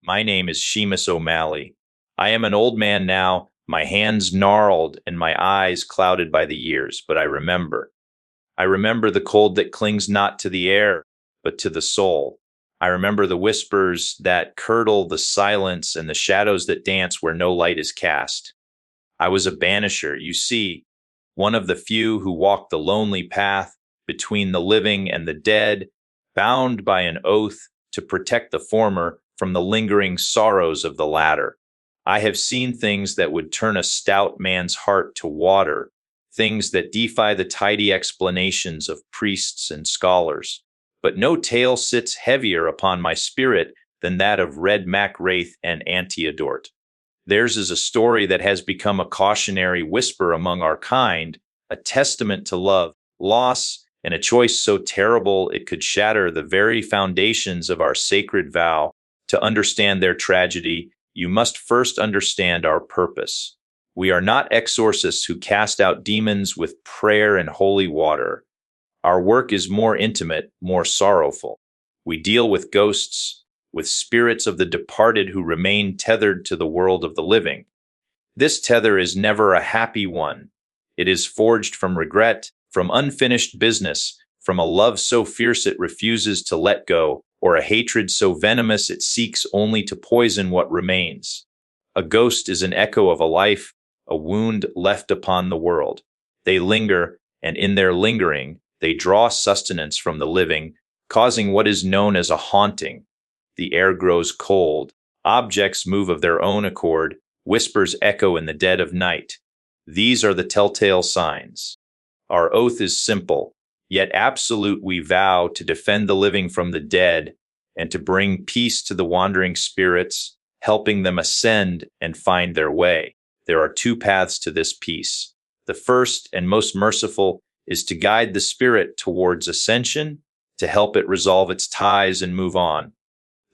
My name is Seamus O'Malley. I am an old man now, my hands gnarled and my eyes clouded by the years, but I remember. I remember the cold that clings not to the air, but to the soul. I remember the whispers that curdle the silence and the shadows that dance where no light is cast. I was a banisher, you see, one of the few who walk the lonely path between the living and the dead, bound by an oath to protect the former from the lingering sorrows of the latter. I have seen things that would turn a stout man's heart to water, things that defy the tidy explanations of priests and scholars. But no tale sits heavier upon my spirit than that of Red Mac Wraith and Antea and Red. Theirs is a story that has become a cautionary whisper among our kind, a testament to love, loss, and a choice so terrible it could shatter the very foundations of our sacred vow. To understand their tragedy, you must first understand our purpose. We are not exorcists who cast out demons with prayer and holy water. Our work is more intimate, more sorrowful. We deal with ghosts, with spirits of the departed who remain tethered to the world of the living. This tether is never a happy one. It is forged from regret, from unfinished business, from a love so fierce it refuses to let go, or a hatred so venomous it seeks only to poison what remains. A ghost is an echo of a life, a wound left upon the world. They linger, and in their lingering, they draw sustenance from the living, causing what is known as a haunting. The air grows cold, objects move of their own accord, whispers echo in the dead of night. These are the telltale signs. Our oath is simple, yet absolute. We vow to defend the living from the dead and to bring peace to the wandering spirits, helping them ascend and find their way. There are two paths to this peace. The first and most merciful is to guide the spirit towards ascension, to help it resolve its ties and move on.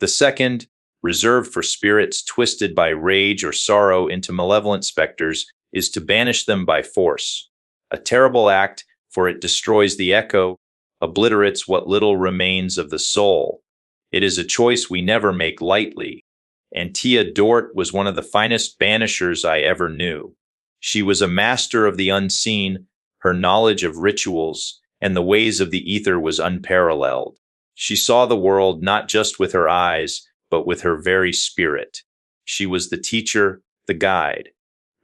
The second, reserved for spirits twisted by rage or sorrow into malevolent specters, is to banish them by force. A terrible act, for it destroys the echo, obliterates what little remains of the soul. It is a choice we never make lightly. Antea and Red was one of the finest banishers I ever knew. She was a master of the unseen. Her knowledge of rituals and the ways of the ether was unparalleled. She saw the world not just with her eyes, but with her very spirit. She was the teacher, the guide.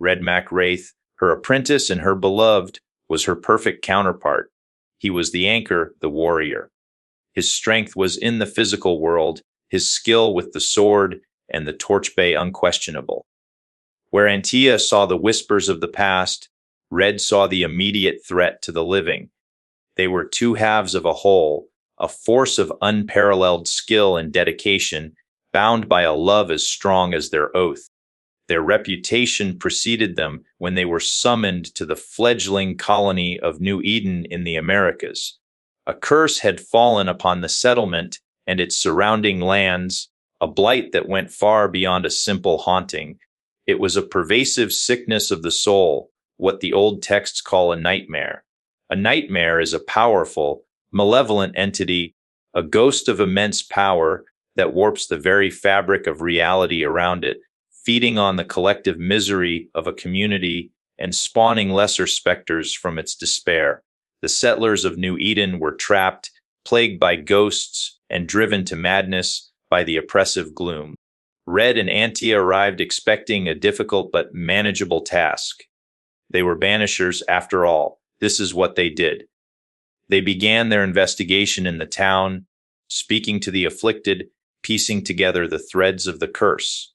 Red Mac Wraith, her apprentice and her beloved, was her perfect counterpart. He was the anchor, the warrior. His strength was in the physical world, his skill with the sword and the torch bay unquestionable. Where Antea saw the whispers of the past, Red saw the immediate threat to the living. They were two halves of a whole, a force of unparalleled skill and dedication, bound by a love as strong as their oath. Their reputation preceded them when they were summoned to the fledgling colony of New Eden in the Americas. A curse had fallen upon the settlement and its surrounding lands, a blight that went far beyond a simple haunting. It was a pervasive sickness of the soul, what the old texts call a nightmare. A nightmare is a powerful, malevolent entity, a ghost of immense power that warps the very fabric of reality around it, feeding on the collective misery of a community and spawning lesser specters from its despair. The settlers of New Eden were trapped, plagued by ghosts, and driven to madness by the oppressive gloom. Red and Antea arrived expecting a difficult but manageable task. They were banishers after all. This is what they did. They began their investigation in the town, speaking to the afflicted, piecing together the threads of the curse.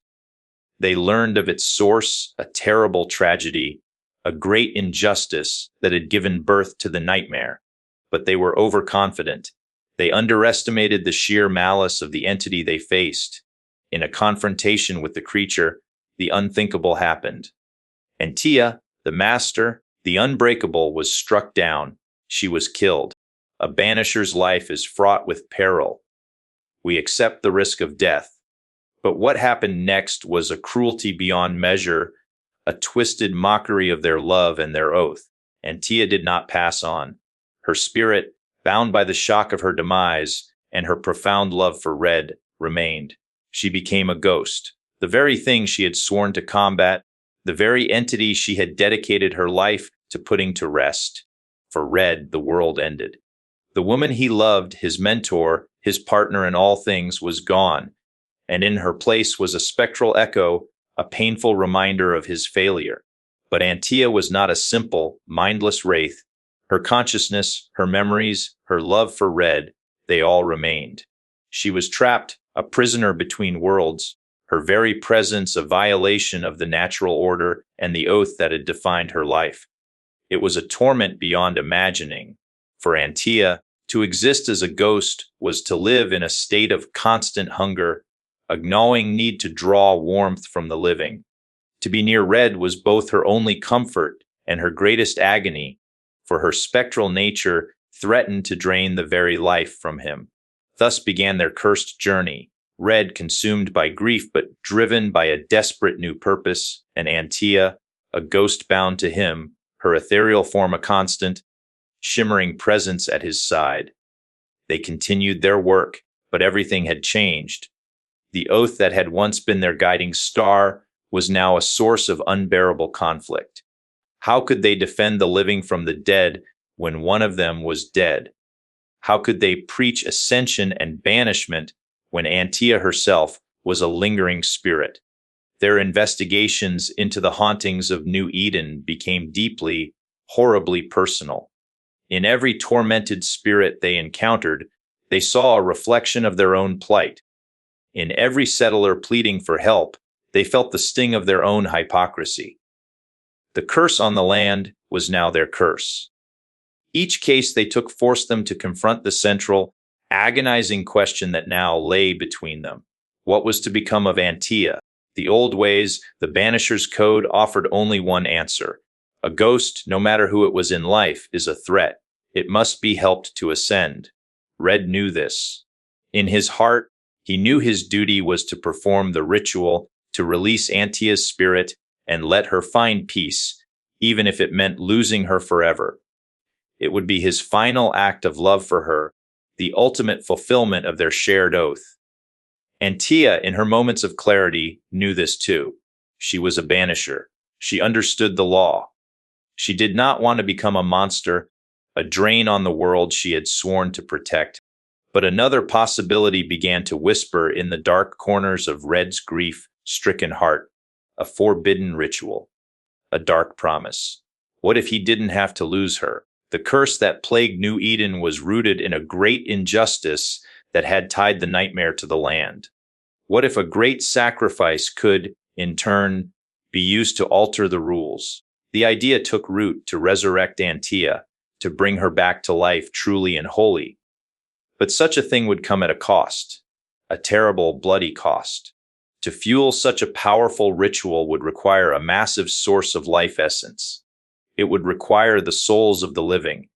They learned of its source, a terrible tragedy, a great injustice that had given birth to the nightmare. But they were overconfident. They underestimated the sheer malice of the entity they faced. In a confrontation with the creature, the unthinkable happened. Antea, the master, the unbreakable, was struck down. She was killed. A banisher's life is fraught with peril. We accept the risk of death. But what happened next was a cruelty beyond measure, a twisted mockery of their love and their oath. Antea did not pass on. Her spirit, bound by the shock of her demise and her profound love for Red, remained. She became a ghost, the very thing she had sworn to combat, the very entity she had dedicated her life to putting to rest. For Red, the world ended. The woman he loved, his mentor, his partner in all things, was gone, and in her place was a spectral echo, a painful reminder of his failure. But Antea was not a simple, mindless wraith. Her consciousness, her memories, her love for Red, they all remained. She was trapped, a prisoner between worlds, her very presence a violation of the natural order and the oath that had defined her life. It was a torment beyond imagining. For Antea, to exist as a ghost was to live in a state of constant hunger, a gnawing need to draw warmth from the living. To be near Red was both her only comfort and her greatest agony, for her spectral nature threatened to drain the very life from him. Thus began their cursed journey, Red consumed by grief but driven by a desperate new purpose, and Antea, a ghost bound to him, her ethereal form a constant, shimmering presence at his side. They continued their work, but everything had changed. The oath that had once been their guiding star was now a source of unbearable conflict. How could they defend the living from the dead when one of them was dead? How could they preach ascension and banishment when Antea herself was a lingering spirit? Their investigations into the hauntings of New Eden became deeply, horribly personal. In every tormented spirit they encountered, they saw a reflection of their own plight. In every settler pleading for help, they felt the sting of their own hypocrisy. The curse on the land was now their curse. Each case they took forced them to confront the central, agonizing question that now lay between them. What was to become of Antea? The old ways, the Banisher's code offered only one answer. A ghost, no matter who it was in life, is a threat. It must be helped to ascend. Red knew this. In his heart, he knew his duty was to perform the ritual, to release Antea's spirit and let her find peace, even if it meant losing her forever. It would be his final act of love for her, the ultimate fulfillment of their shared oath. Antea, in her moments of clarity, knew this too. She was a banisher. She understood the law. She did not want to become a monster, a drain on the world she had sworn to protect. But another possibility began to whisper in the dark corners of Red's grief-stricken heart, a forbidden ritual, a dark promise. What if he didn't have to lose her? The curse that plagued New Eden was rooted in a great injustice that had tied the nightmare to the land. What if a great sacrifice could, in turn, be used to alter the rules? The idea took root to resurrect Antea, to bring her back to life truly and wholly. But such a thing would come at a cost, a terrible, bloody cost. To fuel such a powerful ritual would require a massive source of life essence. It would require the souls of the living.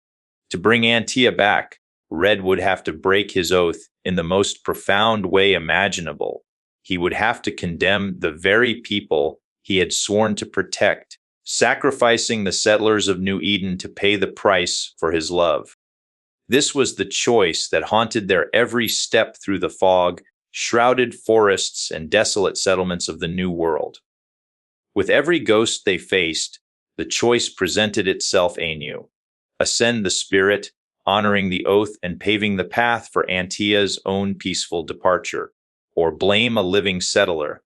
To bring Antea back, Red would have to break his oath in the most profound way imaginable. He would have to condemn the very people he had sworn to protect, sacrificing the settlers of New Eden to pay the price for his love. This was the choice that haunted their every step through the fog, shrouded forests and desolate settlements of the New World. With every ghost they faced, the choice presented itself anew. Ascend the spirit, honoring the oath and paving the path for Antea's own peaceful departure, or blame a living settler,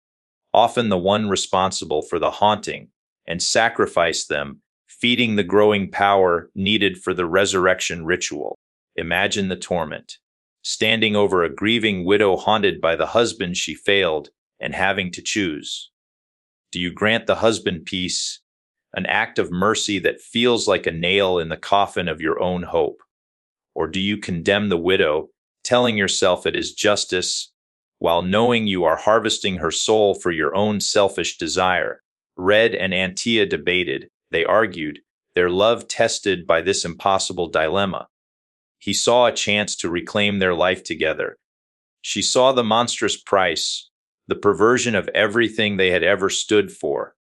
often the one responsible for the haunting, and sacrifice them, feeding the growing power needed for the resurrection ritual. Imagine the torment. Standing over a grieving widow haunted by the husband she failed and having to choose. Do you grant the husband peace, an act of mercy that feels like a nail in the coffin of your own hope? Or do you condemn the widow, telling yourself it is justice, while knowing you are harvesting her soul for your own selfish desire? Red and Antea debated, they argued, their love tested by this impossible dilemma. He saw a chance to reclaim their life together. She saw the monstrous price, the perversion of everything they had ever stood for.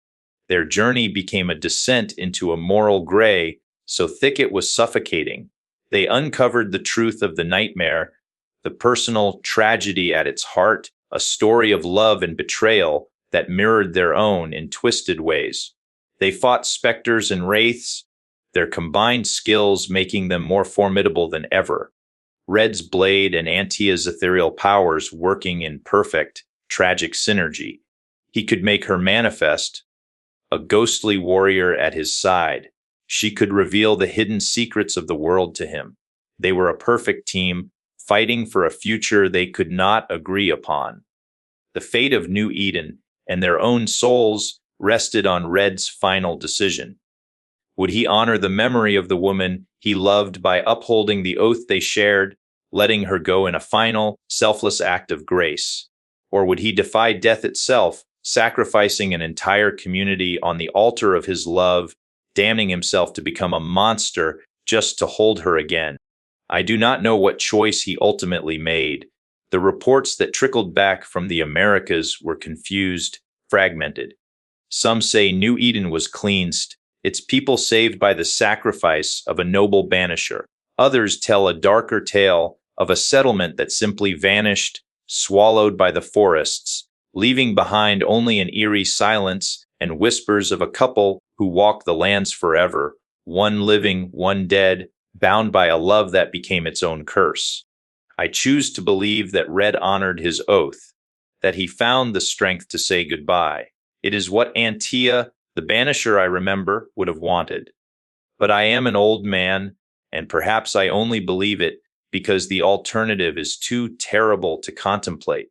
Their journey became a descent into a moral gray, so thick it was suffocating. They uncovered the truth of the nightmare, the personal tragedy at its heart, a story of love and betrayal that mirrored their own in twisted ways. They fought specters and wraiths, their combined skills making them more formidable than ever. Red's blade and Antea's ethereal powers working in perfect, tragic synergy. He could make her manifest, a ghostly warrior at his side. She could reveal the hidden secrets of the world to him. They were a perfect team, fighting for a future they could not agree upon. The fate of New Eden and their own souls rested on Red's final decision. Would he honor the memory of the woman he loved by upholding the oath they shared, letting her go in a final, selfless act of grace? Or would he defy death itself, sacrificing an entire community on the altar of his love, damning himself to become a monster just to hold her again? I do not know what choice he ultimately made. The reports that trickled back from the Americas were confused, fragmented. Some say New Eden was cleansed, its people saved by the sacrifice of a noble banisher. Others tell a darker tale of a settlement that simply vanished, swallowed by the forests, leaving behind only an eerie silence and whispers of a couple who walk the lands forever, one living, one dead, bound by a love that became its own curse. I choose to believe that Red honored his oath, that he found the strength to say goodbye. It is what Antea, the banisher I remember, would have wanted. But I am an old man, and perhaps I only believe it because the alternative is too terrible to contemplate.